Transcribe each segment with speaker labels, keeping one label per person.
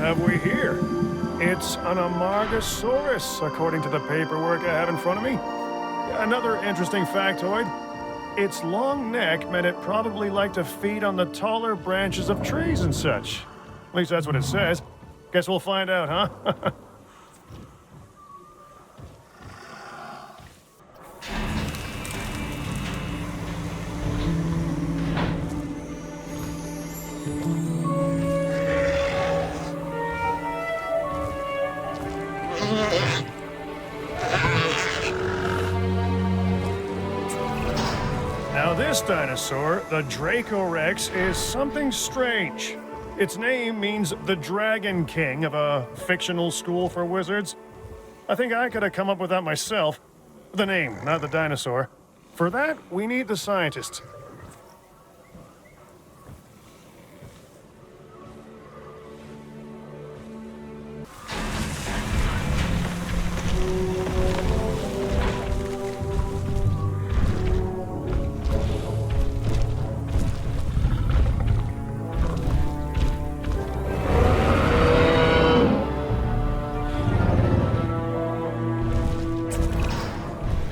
Speaker 1: have we here? It's an Amargasaurus, according to the paperwork I have in front of me. Another interesting factoid. Its long neck meant it probably liked to feed on the taller branches of trees and such. At least that's what it says. Guess we'll find out, huh? Now this dinosaur, the Dracorex, is something strange. Its name means the Dragon King of a fictional school for wizards. I think I could have come up with that myself. The name, not the dinosaur. For that, we need the scientists.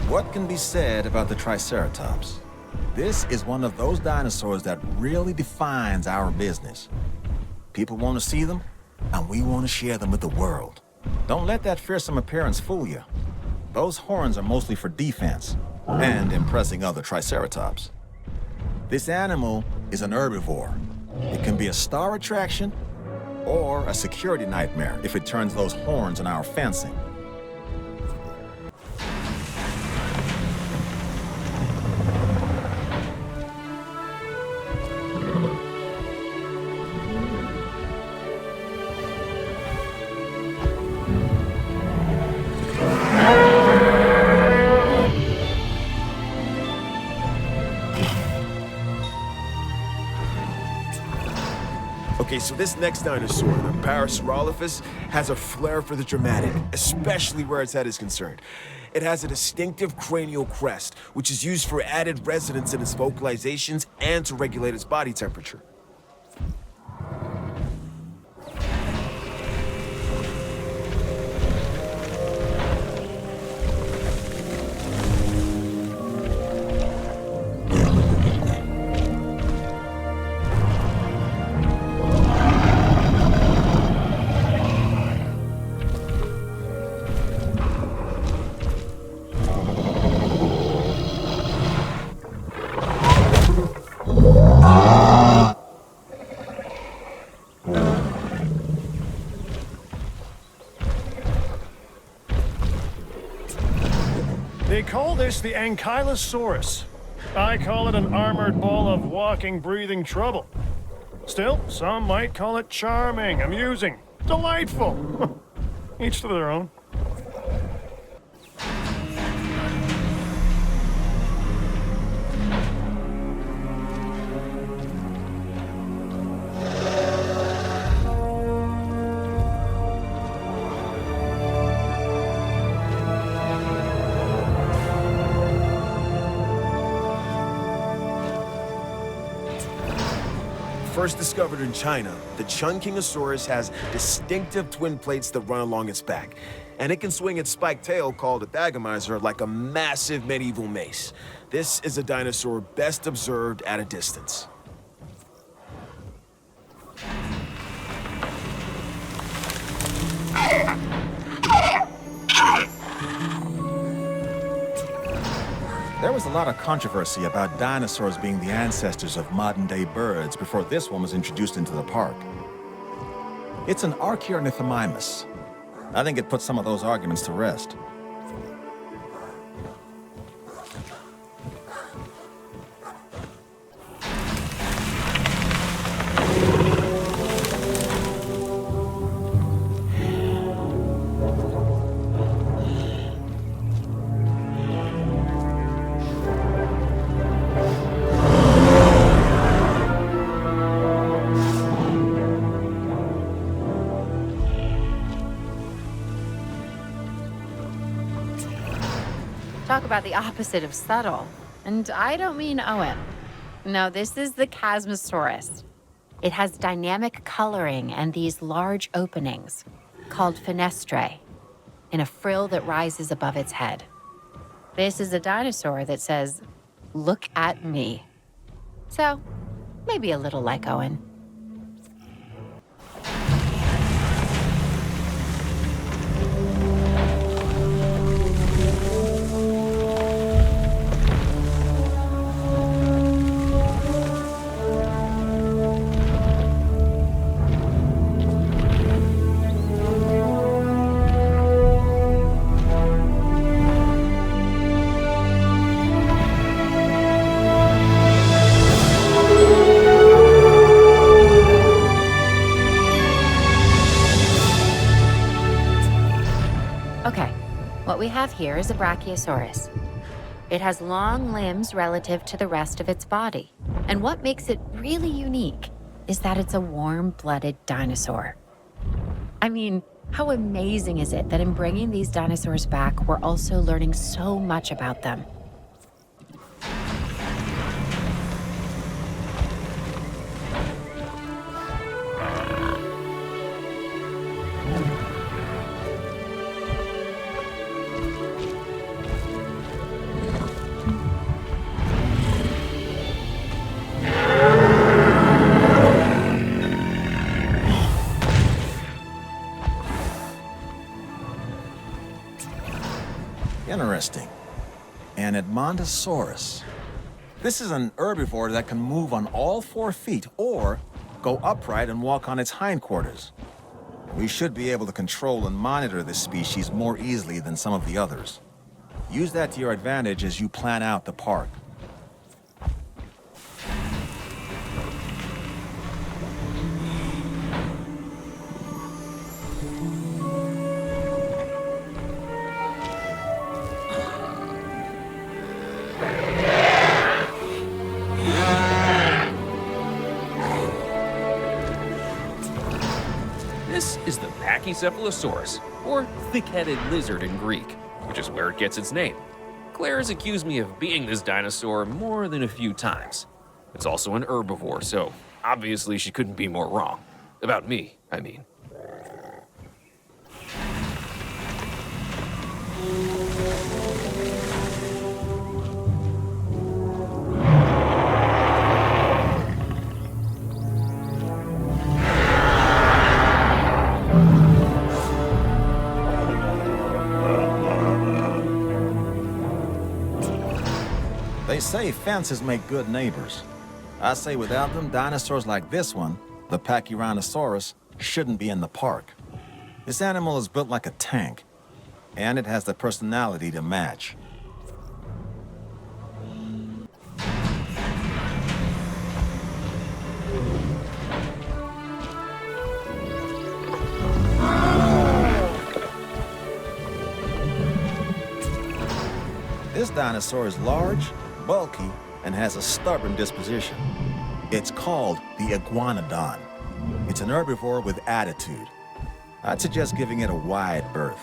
Speaker 2: What can be said about the Triceratops? This is one of those dinosaurs that really defines our business. People want to see them, and we want to share them with the world. Don't let that fearsome appearance fool you. Those horns are mostly for defense and impressing other Triceratops. This animal is an herbivore. It can be a star attraction or a security nightmare if it turns those horns on our fencing.
Speaker 3: Okay, so this next dinosaur, the Parasaurolophus, has a flair for the dramatic, especially where its head is concerned. It has a distinctive cranial crest, which is used for added resonance in its vocalizations and to regulate its body temperature.
Speaker 1: They call this the Ankylosaurus. I call it an armored ball of walking, breathing trouble. Still, some might call it charming, amusing, delightful. Each to their own.
Speaker 3: First discovered in China, the Chungkingosaurus has distinctive twin plates that run along its back, and it can swing its spiked tail, called a thagomizer, like a massive medieval mace. This is a dinosaur best observed at a distance.
Speaker 2: There was a lot of controversy about dinosaurs being the ancestors of modern-day birds before this one was introduced into the park. It's an Archaeornithomimus. I think it puts some of those arguments to rest.
Speaker 4: Talk about the opposite of subtle. And I don't mean Owen. No, this is the Chasmosaurus. It has dynamic coloring and these large openings, called fenestrae, in a frill that rises above its head. This is a dinosaur that says, "Look at me." So, maybe a little like Owen. Okay, what we have here is a Brachiosaurus. It has long limbs relative to the rest of its body. And what makes it really unique is that it's a warm-blooded dinosaur. I mean, how amazing is it that in bringing these dinosaurs back, we're also learning so much about them?
Speaker 2: Interesting. An Edmontosaurus. This is an herbivore that can move on all 4 feet or go upright and walk on its hindquarters. We should be able to control and monitor this species more easily than some of the others. Use that to your advantage as you plan out the park.
Speaker 5: This is the Pachycephalosaurus, or thick-headed lizard in Greek, which is where it gets its name. Claire has accused me of being this dinosaur more than a few times. It's also an herbivore, so obviously she couldn't be more wrong. About me, I mean.
Speaker 2: They say fences make good neighbors. I say without them, dinosaurs like this one, the Pachyrhinosaurus, shouldn't be in the park. This animal is built like a tank, and it has the personality to match. This dinosaur is large, bulky, and has a stubborn disposition. It's called the iguanodon. It's an herbivore with attitude. I'd suggest giving it a wide berth.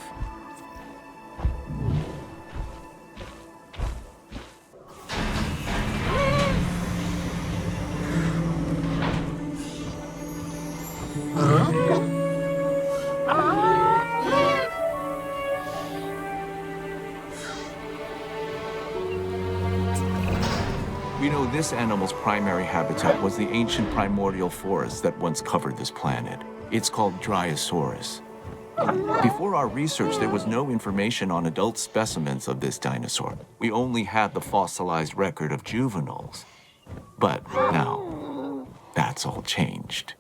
Speaker 6: We know this animal's primary habitat was the ancient primordial forest that once covered this planet. It's called Dryosaurus. Before our research, there was no information on adult specimens of this dinosaur. We only had the fossilized record of juveniles. But now, that's all changed.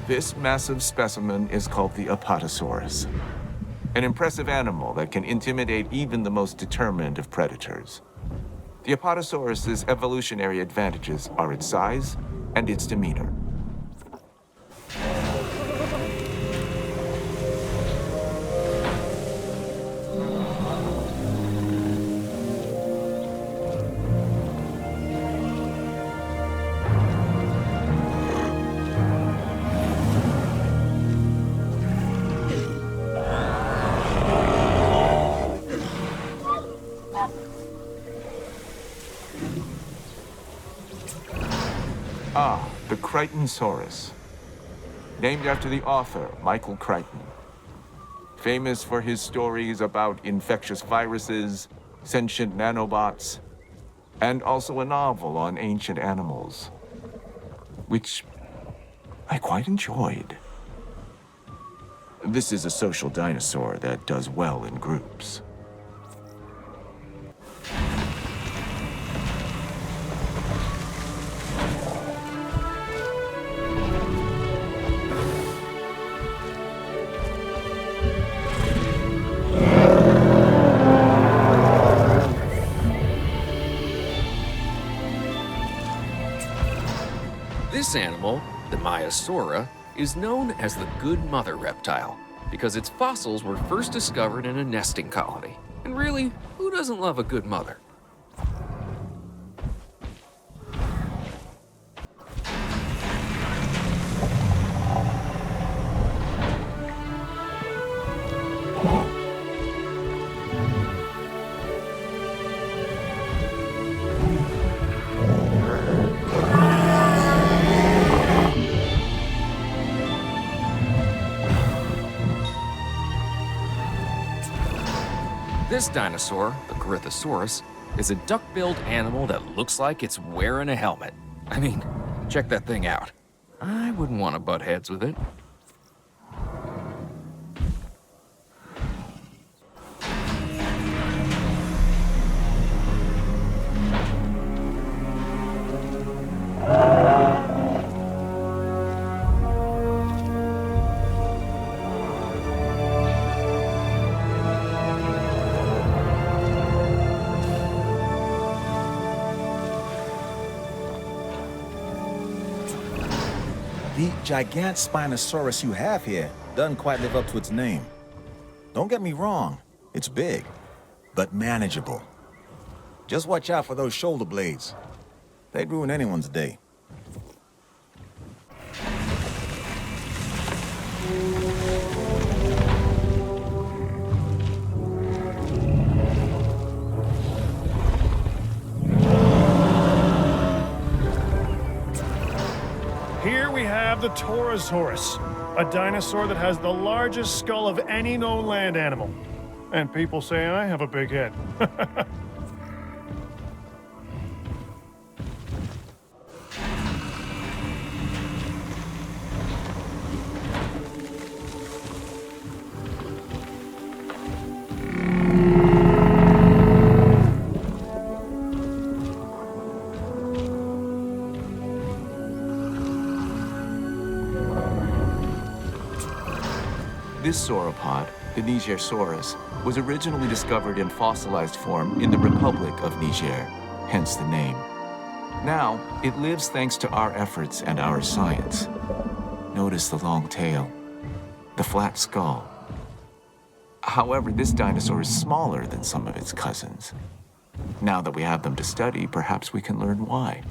Speaker 6: This massive specimen is called the Apatosaurus. An impressive animal that can intimidate even the most determined of predators. The Apatosaurus's evolutionary advantages are its size and its demeanor. The Crichtonsaurus, named after the author, Michael Crichton. Famous for his stories about infectious viruses, sentient nanobots, and also a novel on ancient animals, which I quite enjoyed. This is a social dinosaur that does well in groups.
Speaker 5: This animal, the Maiasaura, is known as the Good Mother reptile because its fossils were first discovered in a nesting colony. And really, who doesn't love a good mother? This dinosaur, the Corythosaurus, is a duck-billed animal that looks like it's wearing a helmet. I mean, check that thing out. I wouldn't want to butt heads with it.
Speaker 2: The giant Spinosaurus you have here doesn't quite live up to its name. Don't get me wrong, it's big, but manageable. Just watch out for those shoulder blades. They'd ruin anyone's day.
Speaker 1: Here we have the Torosaurus, a dinosaur that has the largest skull of any known land animal. And people say I have a big head.
Speaker 6: This sauropod, the Nigersaurus, was originally discovered in fossilized form in the Republic of Niger, hence the name. Now, it lives thanks to our efforts and our science. Notice the long tail, the flat skull. However, this dinosaur is smaller than some of its cousins. Now that we have them to study, perhaps we can learn why.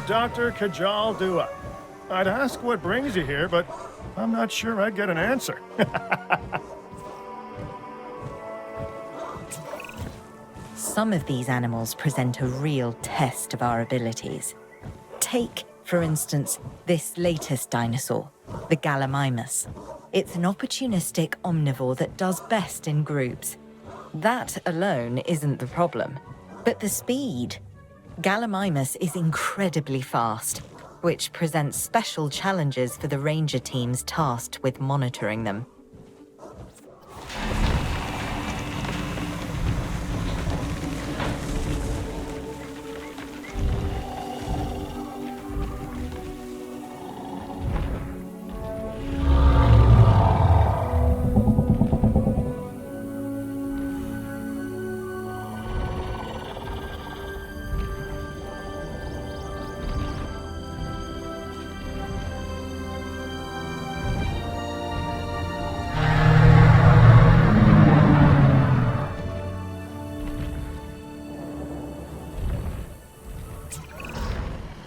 Speaker 1: Dr. Kajal Dua. I'd ask what brings you here, but I'm not sure I'd get an answer.
Speaker 7: Some of these animals present a real test of our abilities. Take, for instance, this latest dinosaur, the Gallimimus. It's an opportunistic omnivore that does best in groups. That alone isn't the problem, but the speed. Gallimimus is incredibly fast, which presents special challenges for the ranger teams tasked with monitoring them.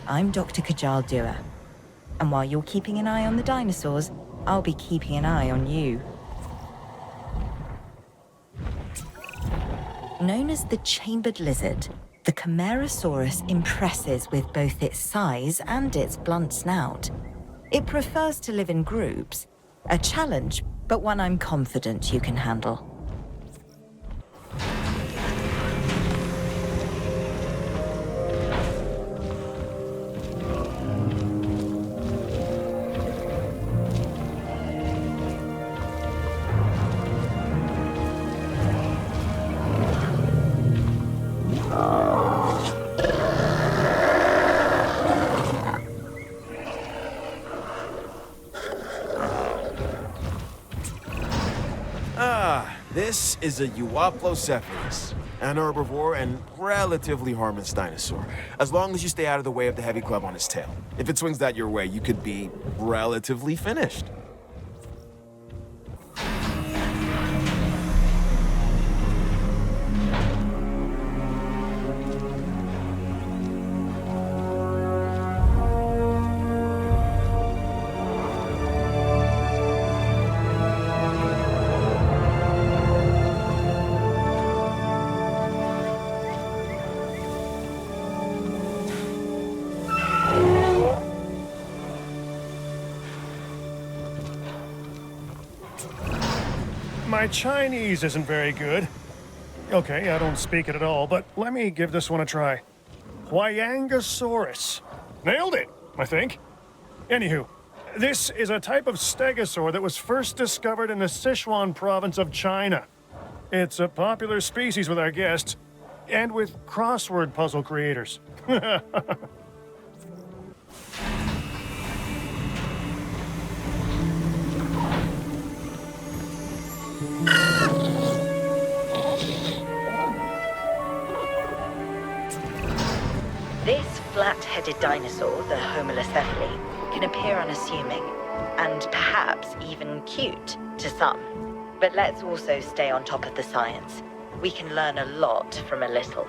Speaker 7: I'm Dr. Kajal Dua. And while you're keeping an eye on the dinosaurs, I'll be keeping an eye on you. Known as the chambered lizard, the Camarasaurus impresses with both its size and its blunt snout. It prefers to live in groups, a challenge, but one I'm confident you can handle.
Speaker 3: This is a Euoplocephalus, an herbivore and relatively harmless dinosaur, as long as you stay out of the way of the heavy club on its tail. If it swings that your way, you could be relatively finished.
Speaker 1: My Chinese isn't very good. Okay, I don't speak it at all, but let me give this one a try. Huayangosaurus. Nailed it, I think. Anywho, this is a type of stegosaur that was first discovered in the Sichuan province of China. It's a popular species with our guests, and with crossword puzzle creators.
Speaker 7: This flat-headed dinosaur, the Homalocephale, can appear unassuming, and perhaps even cute to some. But let's also stay on top of the science. We can learn a lot from a little.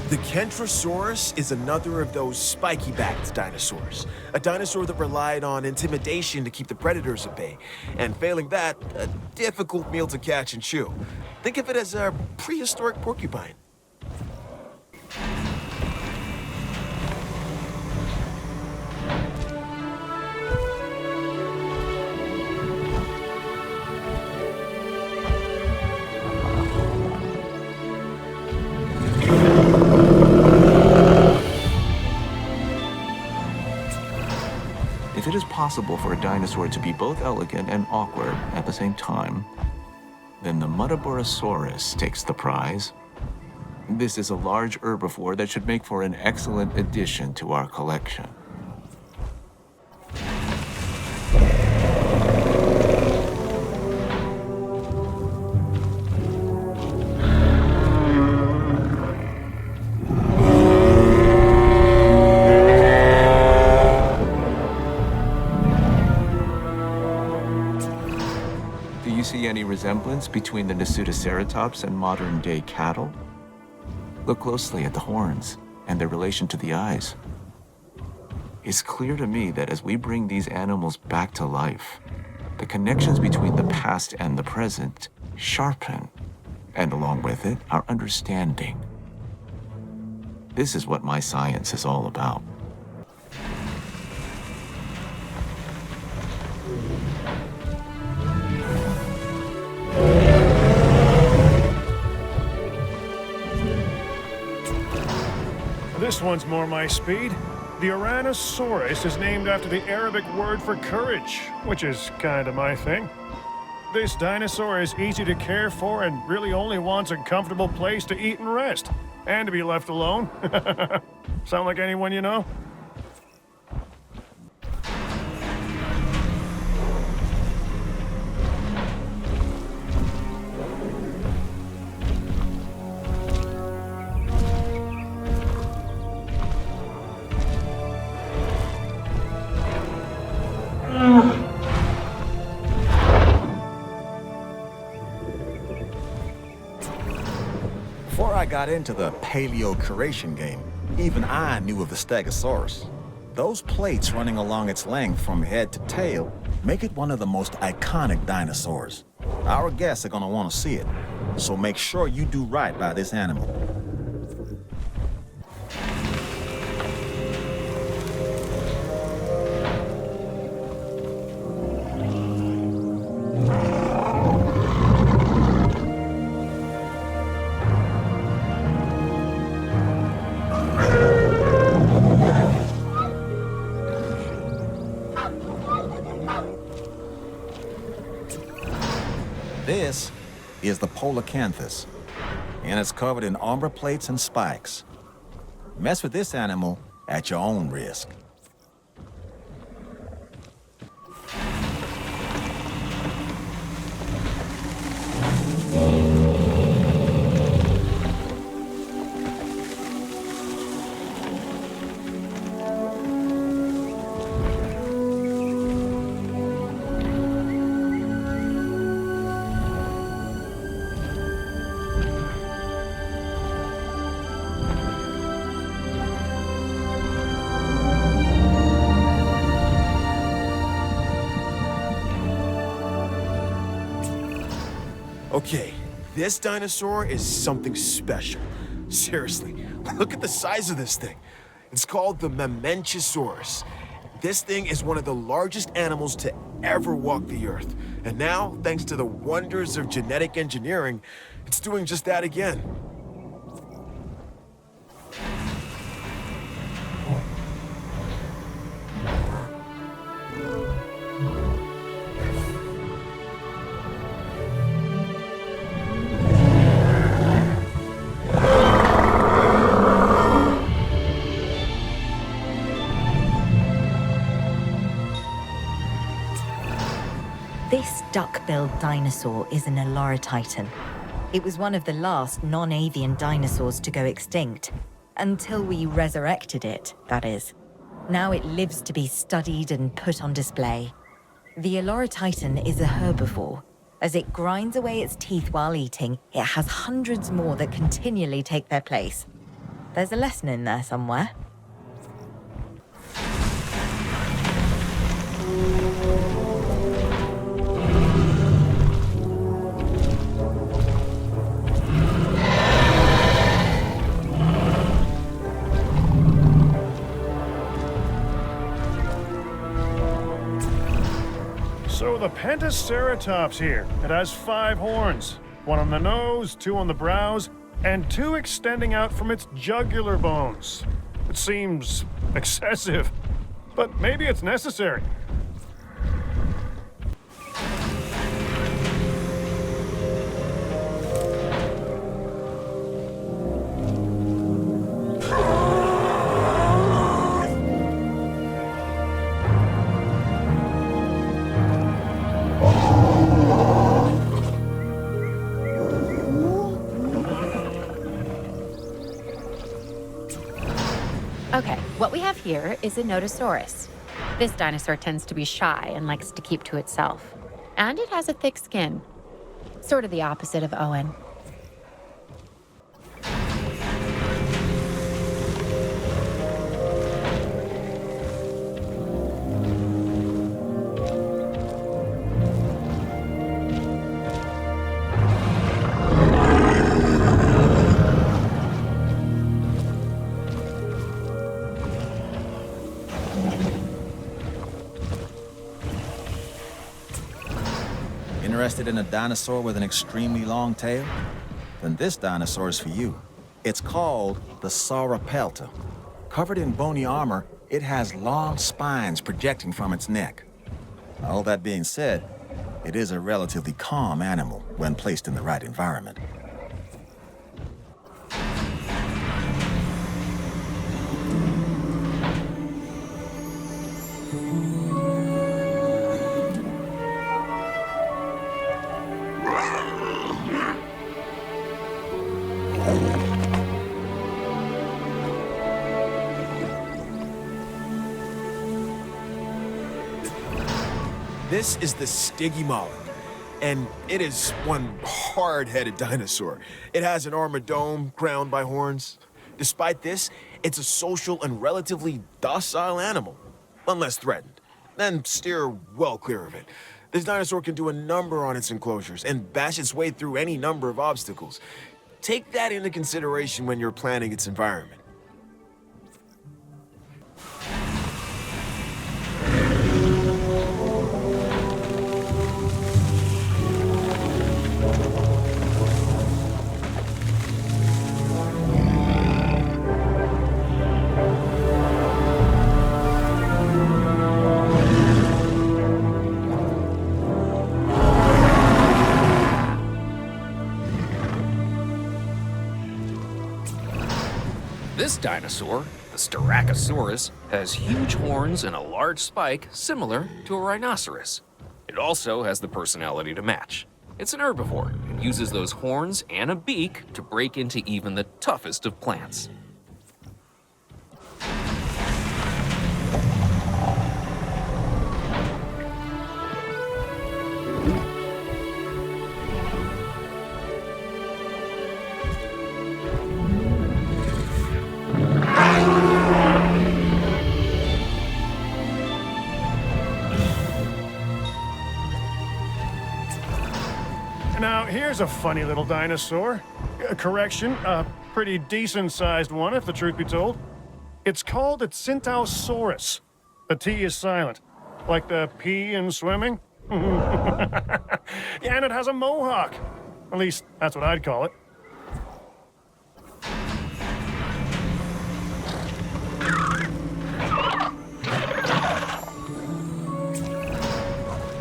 Speaker 3: The Kentrosaurus is another of those spiky-backed dinosaurs. A dinosaur that relied on intimidation to keep the predators at bay. And failing that, a difficult meal to catch and chew. Think of it as a prehistoric porcupine.
Speaker 6: If it is possible for a dinosaur to be both elegant and awkward at the same time, then the Muttaburrasaurus takes the prize. This is a large herbivore that should make for an excellent addition to our collection. Do you see any resemblance between the Nasutoceratops and modern-day cattle? Look closely at the horns and their relation to the eyes. It's clear to me that as we bring these animals back to life, the connections between the past and the present sharpen, and along with it, our understanding. This is what my science is all about.
Speaker 1: This one's more my speed. The Tyrannosaurus is named after the Arabic word for courage, which is kinda my thing. This dinosaur is easy to care for and really only wants a comfortable place to eat and rest, and to be left alone. Sound like anyone you know?
Speaker 2: I got into the paleo-curation game, even I knew of the Stegosaurus. Those plates running along its length from head to tail make it one of the most iconic dinosaurs. Our guests are gonna want to see it, so make sure you do right by this animal. This is the Polacanthus, and it's covered in armor plates and spikes. Mess with this animal at your own risk.
Speaker 3: Okay, this dinosaur is something special. Seriously, look at the size of this thing. It's called the Mamenchisaurus. This thing is one of the largest animals to ever walk the earth. And now, thanks to the wonders of genetic engineering, it's doing just that again.
Speaker 7: This duck-billed dinosaur is an Eloratitan. It was one of the last non-avian dinosaurs to go extinct. Until we resurrected it, that is. Now it lives to be studied and put on display. The Eloratitan is a herbivore. As it grinds away its teeth while eating, it has hundreds more that continually take their place. There's a lesson in there somewhere.
Speaker 1: So the Pentaceratops here, it has 5 horns. 1 on the nose, 2 on the brows, and 2 extending out from its jugular bones. It seems excessive, but maybe it's necessary.
Speaker 4: Okay, what we have here is a Nodosaurus. This dinosaur tends to be shy and likes to keep to itself. And it has a thick skin. Sort of the opposite of Owen.
Speaker 2: Interested in a dinosaur with an extremely long tail? Then this dinosaur is for you. It's called the Sauropelta. Covered in bony armor, it has long spines projecting from its neck. All that being said, it is a relatively calm animal when placed in the right environment.
Speaker 3: This is the Stygimoloch. And it is one hard-headed dinosaur. It has an armored dome crowned by horns. Despite this, it's a social and relatively docile animal, unless threatened. Then steer well clear of it. This dinosaur can do a number on its enclosures and bash its way through any number of obstacles. Take that into consideration when you're planning its environment.
Speaker 5: This dinosaur, the Styracosaurus, has huge horns and a large spike similar to a rhinoceros. It also has the personality to match. It's an herbivore and uses those horns and a beak to break into even the toughest of plants.
Speaker 1: Now, here's a funny little dinosaur. Correction, a pretty decent-sized one, if the truth be told. It's called a Centausaurus. The T is silent, like the P in swimming. Yeah, and it has a mohawk. At least, that's what I'd call it.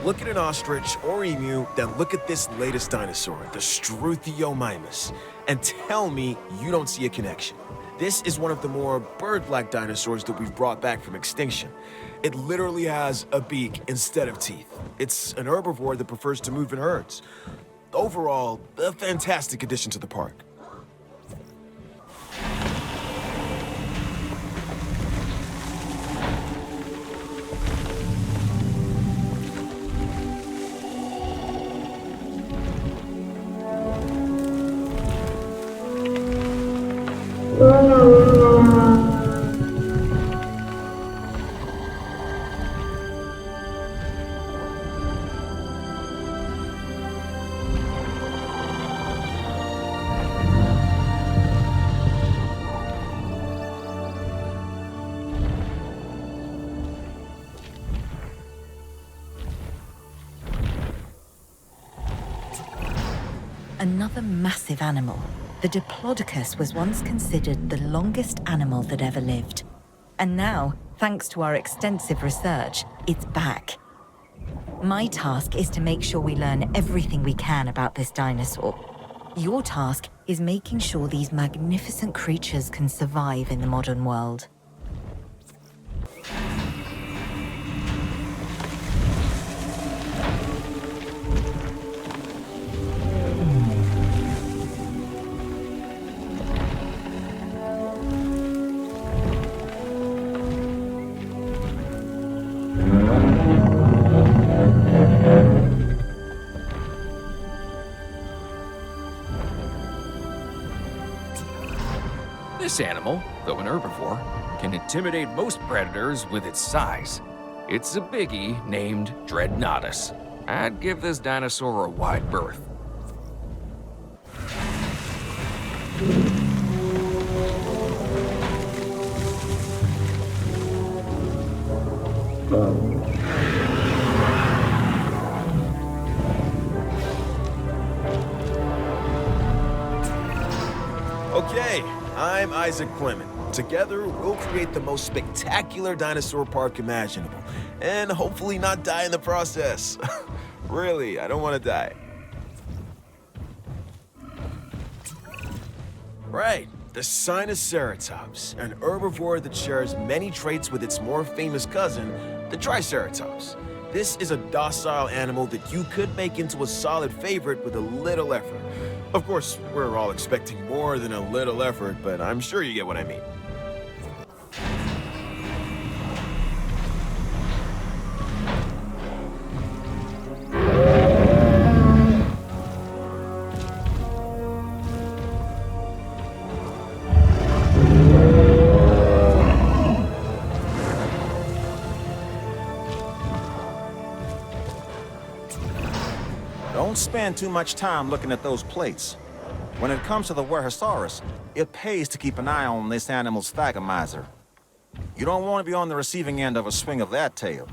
Speaker 3: Look at an ostrich or emu, then look at this latest dinosaur, the Struthiomimus, and tell me you don't see a connection. This is one of the more bird-like dinosaurs that we've brought back from extinction. It literally has a beak instead of teeth. It's an herbivore that prefers to move in herds. Overall, a fantastic addition to the park.
Speaker 7: Another massive animal. The Diplodocus was once considered the longest animal that ever lived. And now, thanks to our extensive research, it's back. My task is to make sure we learn everything we can about this dinosaur. Your task is making sure these magnificent creatures can survive in the modern world.
Speaker 5: This animal, though an herbivore, can intimidate most predators with its size. It's a biggie named Dreadnoughtus. I'd give this dinosaur a wide berth.
Speaker 3: Okay, I'm Isaac Clement. Together, we'll create the most spectacular dinosaur park imaginable, and hopefully not die in the process. Really, I don't want to die. Right, the Sinoceratops, an herbivore that shares many traits with its more famous cousin, the Triceratops. This is a docile animal that you could make into a solid favorite with a little effort. Of course, we're all expecting more than a little effort, but I'm sure you get what I mean.
Speaker 2: Don't spend too much time looking at those plates. When it comes to the Weresaurus, it pays to keep an eye on this animal's thagomizer. You don't want to be on the receiving end of a swing of that tail.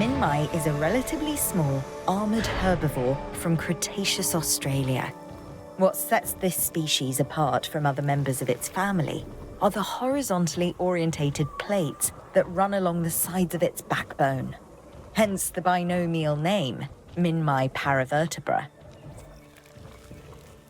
Speaker 7: Minmi is a relatively small, armored herbivore from Cretaceous Australia. What sets this species apart from other members of its family are the horizontally orientated plates that run along the sides of its backbone. Hence the binomial name, Minmi paravertebra.